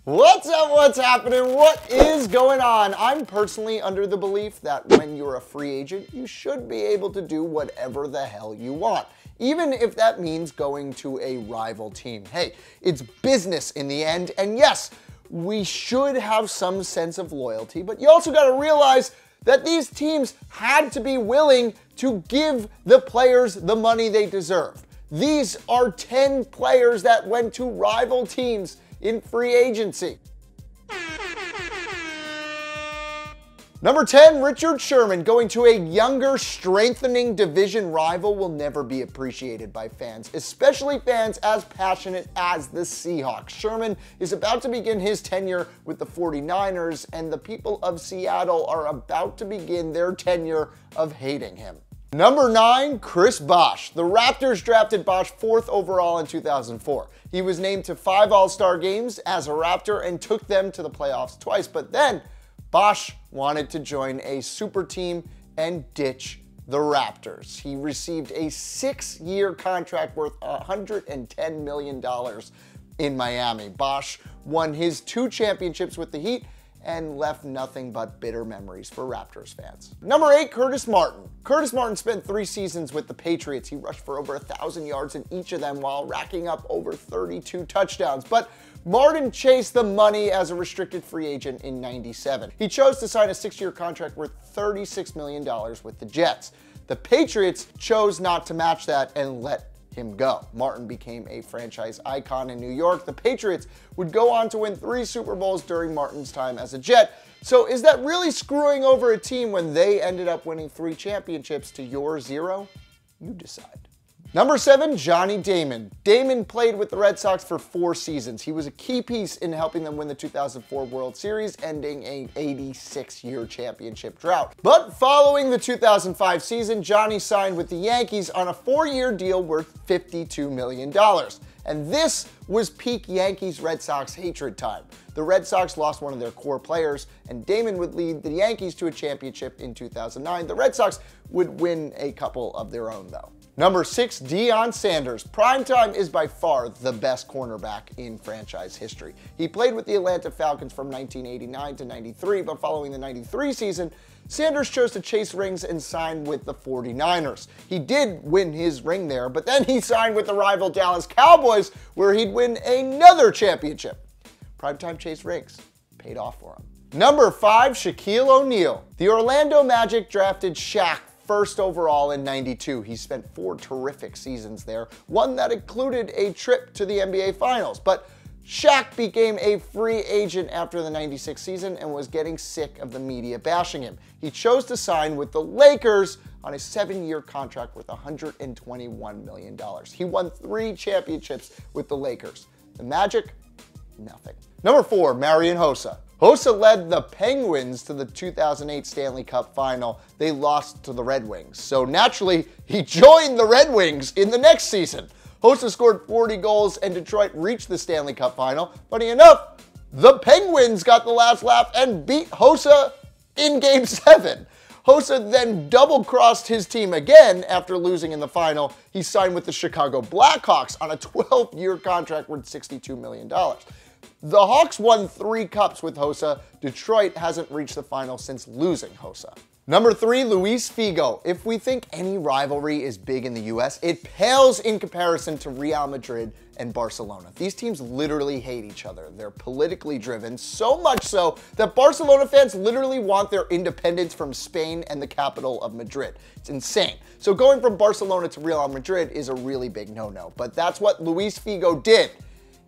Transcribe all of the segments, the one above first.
What's up? What's happening? What is going on? I'm personally under the belief that when you're a free agent, you should be able to do whatever the hell you want, even if that means going to a rival team. Hey, it's business in the end, and yes, we should have some sense of loyalty, but you also got to realize that these teams had to be willing to give the players the money they deserve. These are 10 players that went to rival teams in free agency. Number 10, Richard Sherman. Going to a younger, strengthening division rival will never be appreciated by fans, especially fans as passionate as the Seahawks. Sherman is about to begin his tenure with the 49ers, and the people of Seattle are about to begin their tenure of hating him. Number 9, Chris Bosh. The Raptors drafted Bosh 4th overall in 2004. He was named to 5 All-Star games as a Raptor and took them to the playoffs twice, but then Bosh wanted to join a super team and ditch the Raptors. He received a 6-year contract worth $110 million in Miami. Bosh won his 2 championships with the Heat and left nothing but bitter memories for Raptors fans. Number 8, Curtis Martin. Curtis Martin spent 3 seasons with the Patriots. He rushed for over 1,000 yards in each of them while racking up over 32 touchdowns. But Martin chased the money as a restricted free agent in '97. He chose to sign a 6-year contract worth $36 million with the Jets. The Patriots chose not to match that and let him go. Martin became a franchise icon in New York. The Patriots would go on to win 3 Super Bowls during Martin's time as a Jet. So is that really screwing over a team when they ended up winning 3 championships to your 0? You decide. Number 7, Johnny Damon. Damon played with the Red Sox for 4 seasons. He was a key piece in helping them win the 2004 World Series, ending an 86-year championship drought. But following the 2005 season, Johnny signed with the Yankees on a 4-year deal worth $52 million. And this was peak Yankees-Red Sox hatred time. The Red Sox lost one of their core players, and Damon would lead the Yankees to a championship in 2009. The Red Sox would win a couple of their own, though. Number 6, Deion Sanders. Primetime is by far the best cornerback in franchise history. He played with the Atlanta Falcons from 1989 to 93, but following the 93 season, Sanders chose to chase rings and sign with the 49ers. He did win his ring there, but then he signed with the rival Dallas Cowboys, where he'd win another championship. Primetime chase rings paid off for him. Number 5, Shaquille O'Neal. The Orlando Magic drafted Shaq 1st overall in '92. He spent 4 terrific seasons there, one that included a trip to the NBA Finals. But Shaq became a free agent after the '96 season and was getting sick of the media bashing him. He chose to sign with the Lakers on a 7-year contract worth $121 million. He won 3 championships with the Lakers. The Magic, nothing. Number 4, MARIAN HOSSA. HOSSA led the Penguins to the 2008 Stanley Cup final. They lost to the Red Wings. So naturally, he joined the Red Wings in the next season. HOSSA scored 40 goals and Detroit reached the Stanley Cup final. Funny enough, the Penguins got the last laugh and beat HOSSA in Game 7. HOSSA then double-crossed his team again after losing in the final. He signed with the Chicago Blackhawks on a 12-year contract worth $62 million. The Hawks won 3 cups with HOSSA. Detroit hasn't reached the final since losing HOSSA. Number 3, Luis Figo. If we think any rivalry is big in the US, it pales in comparison to Real Madrid and Barcelona. These teams literally hate each other. They're politically driven, so much so that Barcelona fans literally want their independence from Spain and the capital of Madrid. It's insane. So going from Barcelona to Real Madrid is a really big no-no, but that's what Luis Figo did.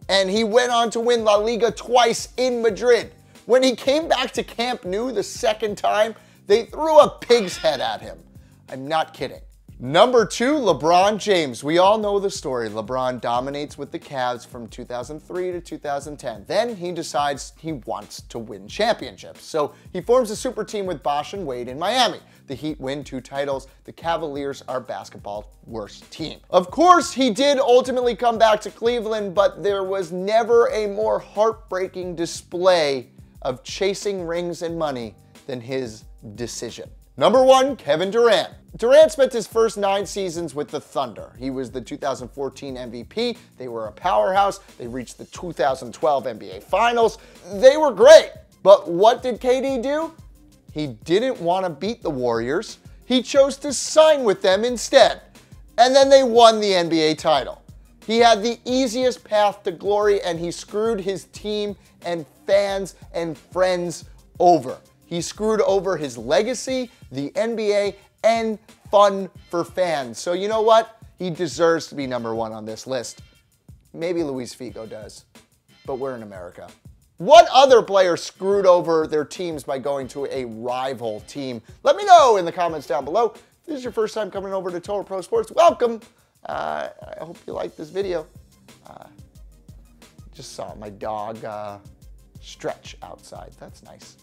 And he went on to win La Liga twice in Madrid. When he came back to Camp Nou the 2nd time, they threw a pig's head at him. I'm not kidding. Number 2, LeBron James. We all know the story. LeBron dominates with the Cavs from 2003 to 2010. Then he decides he wants to win championships. So he forms a super team with Bosh and Wade in Miami. The Heat win 2 titles. The Cavaliers are basketball's worst team. Of course, he did ultimately come back to Cleveland, but there was never a more heartbreaking display of chasing rings and money than his decision. Number 1, Kevin Durant. Durant spent his first 9 seasons with the Thunder. He was the 2014 MVP. They were a powerhouse. They reached the 2012 NBA Finals. They were great. But what did KD do? He didn't want to beat the Warriors. He chose to sign with them instead. And then they won the NBA title. He had the easiest path to glory, and he screwed his team and fans and friends over. He screwed over his legacy, the NBA, and fun for fans. So you know what? He deserves to be number 1 on this list. Maybe Luis Figo does, but we're in America. What other player screwed over their teams by going to a rival team? Let me know in the comments down below. If this is your first time coming over to Total Pro Sports, welcome. I hope you liked this video. Just saw my dog stretch outside. That's nice.